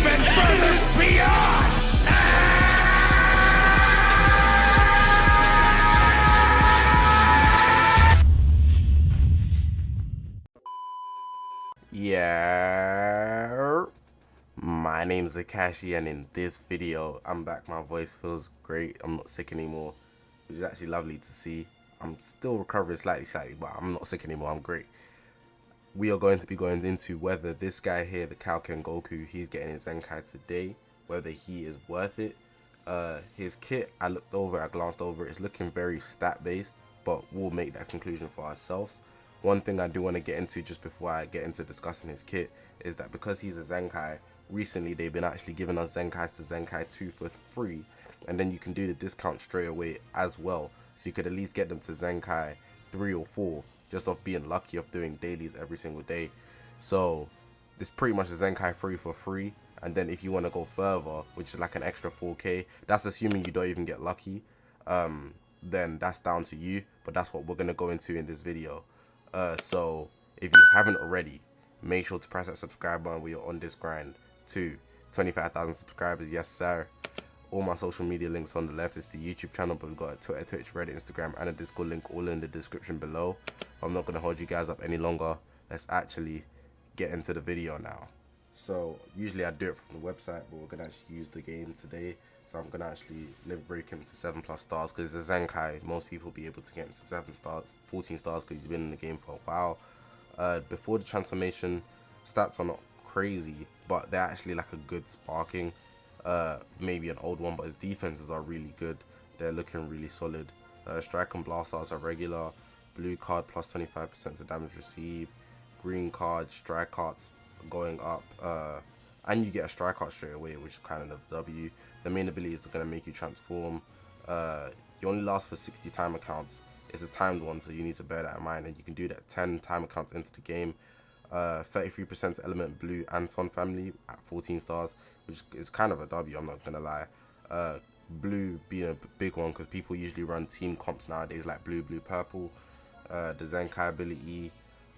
even further beyond! Yeah, my name's Zakashi, and in this video, I'm back. My voice feels great. I'm not sick anymore, which is actually lovely to see. I'm still recovering slightly, but I'm not sick anymore. I'm great. We are going to be going into whether this guy here, the KAIOKEN GOKU, he's getting his ZENKAI today, whether he is worth it. His kit, I glanced over, it's looking very stat-based, but we'll make that conclusion for ourselves. One thing I do want to get into just before I get into discussing his kit is that because he's a ZENKAI, recently they've been actually giving us ZENKAIs to ZENKAI 2 for free, and then you can do the discount straight away as well, so you could at least get them to ZENKAI 3 or 4 just off being lucky of doing dailies every single day. So it's pretty much a ZENKAI 3 for free, and then if you want to go further, which is like an extra 4k, that's assuming you don't even get lucky, then that's down to you, but that's what we're going to go into in this video. So if you haven't already, make sure to press that subscribe button. We are on this grind to 25,000 subscribers. Yes sir. All my social media links on the left. Is the YouTube channel, but we've got a Twitter, Twitch, Reddit, Instagram, and a Discord link all in the description below. I'm not going to hold you guys up any longer. Let's actually get into the video now. So usually I do it from the website, but we're going to actually use the game today. So I'm going to actually break him to 7+ stars, because it's a ZENKAI. Most people will be able to get into 7 stars, 14 stars, because he's been in the game for a while. Before the transformation, stats are not crazy, but they're actually like a good sparking. Maybe an old one, but his defenses are really good. They're looking really solid. Strike and blast arts are regular. Blue card plus 25% to damage received. Green card, strike arts going up. And you get a strike art straight away, which is kind of the W. The main ability is going to make you transform. You only last for 60 time accounts. It's a timed one, so you need to bear that in mind, and you can do that 10 time accounts into the game. 33% to element blue and sun family at 14 stars, which is kind of a W, I'm not going to lie. Blue being a big one, because people usually run team comps nowadays like blue, purple. The ZENKAI ability,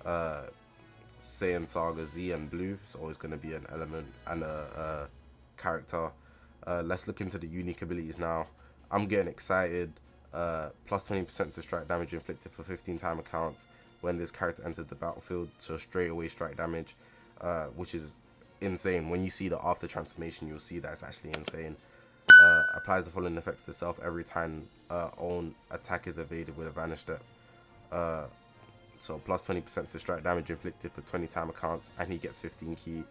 Saiyan Saga Z and blue, it's always going to be an element and a character. Let's look into the unique abilities now. I'm getting excited. Plus 20% to strike damage inflicted for 15 time accounts when this character enters the battlefield, so straight away strike damage, which is insane. When you see the after transformation, you'll see that it's actually insane. Applies the following effects to self every time own attack is evaded with a vanish step. So plus 20% to strike damage inflicted for 20 time accounts, and he gets 15 key.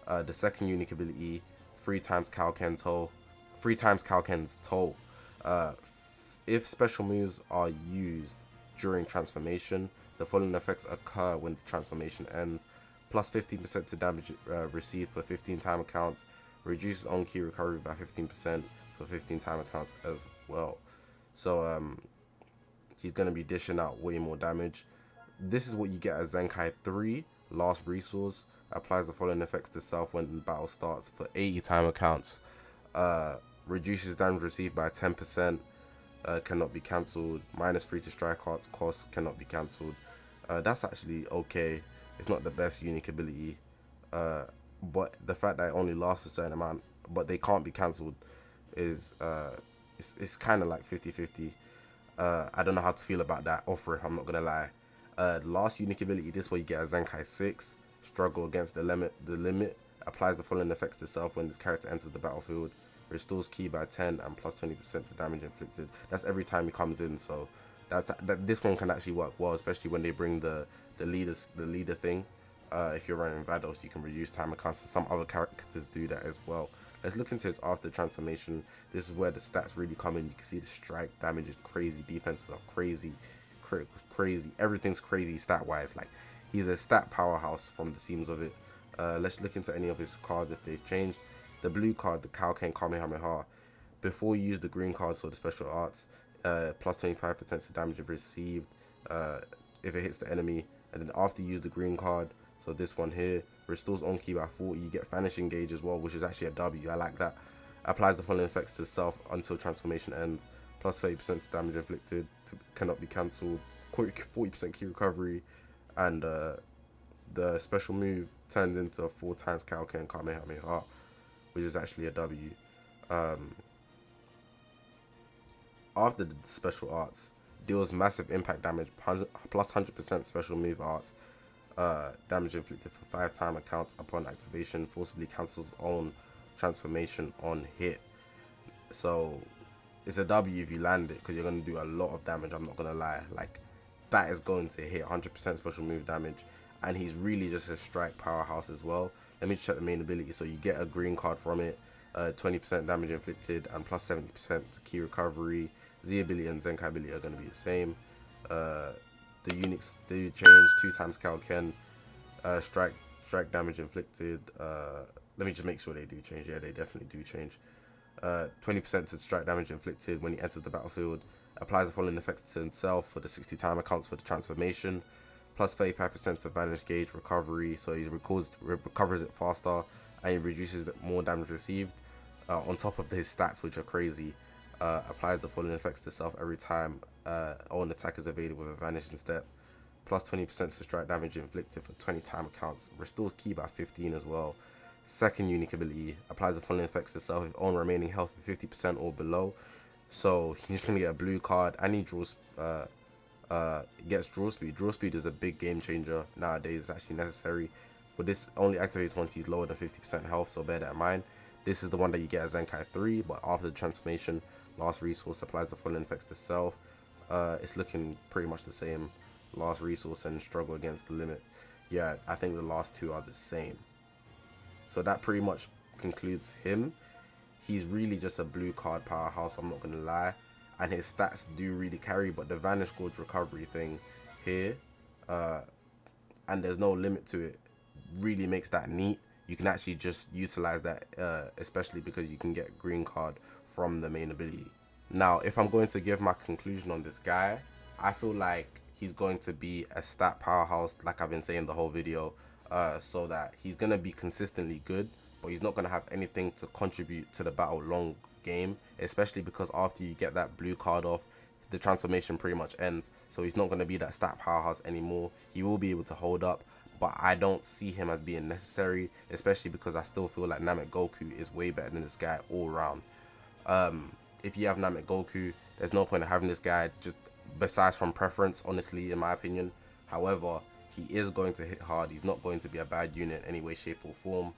The second unique ability, 3 times KAIOKEN's toll. If special moves are used during transformation, the following effects occur when the transformation ends. Plus 15% to damage received for 15 time accounts. Reduces on key recovery by 15% for 15 time accounts as well. So he's going to be dishing out way more damage. This is what you get as ZENKAI 3, Last Resource. Applies the following effects to self when the battle starts for 80 time accounts. Reduces damage received by 10%. Cannot be cancelled. -3 to strike arts cost, cannot be cancelled. That's actually okay. It's not the best unique ability, but the fact that it only lasts for a certain amount, but they can't be cancelled, is it's kind of like 50-50. I don't know how to feel about that offer, I'm not gonna lie. Last unique ability, this way you get a ZENKAI 6, struggle against the limit. Applies the following effects to self when this character enters the battlefield. Restores key by 10 and plus 20% to damage inflicted. That's every time he comes in, so this one can actually work well, especially when they bring the leader thing. If you're running Vados, you can reduce time accounts, and some other characters do that as well. Let's look into his after transformation. This is where the stats really come in. You can see the strike damage is crazy, defenses are crazy, criticals crazy, everything's crazy stat wise. Like, he's a stat powerhouse from the seams of it. Let's look into any of his cards if they've changed. The blue card, the KAIOKEN Kamehameha. Before you use the green card, so the special arts, plus 25% to damage received if it hits the enemy. And then after you use the green card, so this one here, restores on key by 40. You get vanishing gauge as well, which is actually a W. I like that. Applies the following effects to self until transformation ends. Plus 30% to damage inflicted, cannot be cancelled. 40% key recovery, and the special move turns into 4 times KAIOKEN Kamehameha. which is actually a W. After the special arts, deals massive impact damage plus 100% special move arts. Damage inflicted for 5 time accounts upon activation, forcibly cancels own transformation on hit. So it's a W if you land it, because you're going to do a lot of damage. I'm not going to lie, like that is going to hit 100% special move damage, and he's really just a strike powerhouse as well. Let me check the main ability. So you get a green card from it, 20% damage inflicted and plus 70% key recovery. Z ability and Zenkai ability are going to be the same. The uniques do change. 2 times KAIOKEN. Strike damage inflicted. Let me just make sure they do change. Yeah, they definitely do change. 20% to strike damage inflicted when he enters the battlefield. Applies the following effects to himself for the 60 time accounts for the transformation. Plus 35% to vanish gauge recovery, so he recovers it faster, and he reduces more damage received. On top of his stats, which are crazy. Applies the following effects to self every time own attack is evaded with a vanishing step. Plus 20% to strike damage inflicted for 20 time accounts. Restores ki by 15 as well. Second unique ability, applies the following effects to self if own remaining health is 50% or below. So he's just gonna get a blue card, and he draws gets draw speed. Draw speed is a big game changer nowadays. It's actually necessary, but this only activates once he's lower than 50% health, so bear that in mind. This is the one that you get as Zenkai 3, but after the transformation, last resource applies the following effects to self. It's looking pretty much the same. Last resource and struggle against the limit. Yeah, I think the last two are the same. So that pretty much concludes him. He's really just a blue card powerhouse, I'm not gonna lie, and his stats do really carry. But the vanish gauge recovery thing here, and there's no limit to it, really makes that neat. You can actually just utilize that, especially because you can get green card from the main ability. Now, if I'm going to give my conclusion on this guy, I feel like he's going to be a stat powerhouse, like I've been saying the whole video, so that he's going to be consistently good, but he's not going to have anything to contribute to the battle long game, especially because after you get that blue card off, the transformation pretty much ends. So he's not going to be that stat powerhouse anymore. He will be able to hold up, but I don't see him as being necessary, especially because I still feel like Namek Goku is way better than this guy all around. If you have Namek Goku, there's no point in having this guy, just besides from preference, honestly, in my opinion. However, he is going to hit hard. He's not going to be a bad unit in any way, shape or form.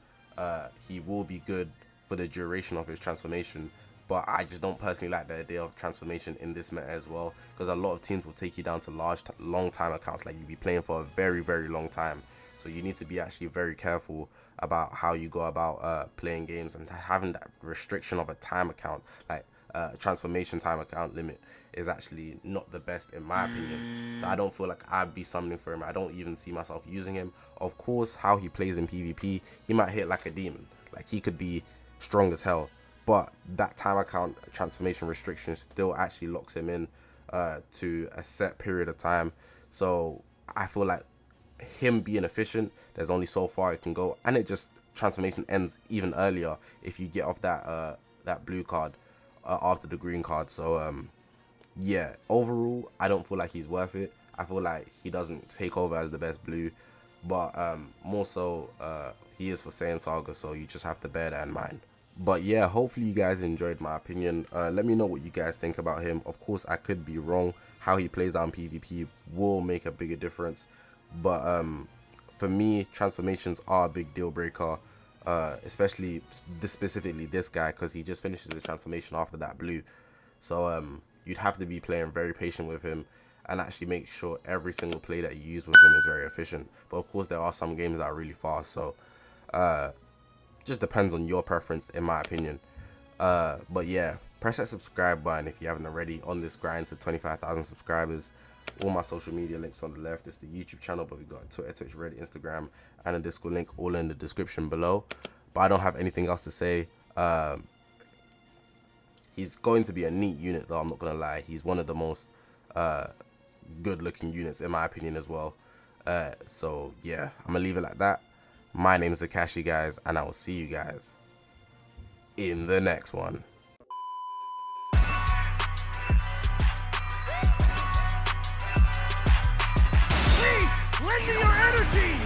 He will be good for the duration of his transformation, but I just don't personally like the idea of transformation in this meta as well, because a lot of teams will take you down to long time accounts, like you'll be playing for a very, very long time. So you need to be actually very careful about how you go about playing games, and having that restriction of a time account, like transformation time account limit, is actually not the best in my opinion. So I don't feel like I'd be summoning for him. I don't even see myself using him. Of course, how he plays in PvP, he might hit like a demon, like he could be strong as hell, but that time account transformation restriction still actually locks him in to a set period of time. So I feel like him being efficient, there's only so far it can go, and it just transformation ends even earlier if you get off that that blue card after the green card. So yeah, overall I don't feel like he's worth it. I feel like he doesn't take over as the best blue, but more so he is for Saiyan Saga, so you just have to bear that in mind. But yeah, hopefully you guys enjoyed my opinion. Let me know what you guys think about him. Of course, I could be wrong. How he plays out in PvP will make a bigger difference, but for me, transformations are a big deal breaker, especially specifically this guy, because he just finishes the transformation after that blue. So you'd have to be playing very patient with him and actually make sure every single play that you use with him is very efficient. But of course, there are some games that are really fast, so just depends on your preference, in my opinion. But yeah, press that subscribe button if you haven't already, on this grind to 25,000 subscribers. All my social media links on the left. It's the YouTube channel, but we got Twitter, Twitch, Reddit, Instagram, and a Discord link all in the description below. But I don't have anything else to say. He's going to be a neat unit though, I'm not gonna lie. He's one of the most good looking units in my opinion as well. So yeah, I'm gonna leave it like that. My name is Zakashi, guys, and I will see you guys in the next one. Please, lend me your energy!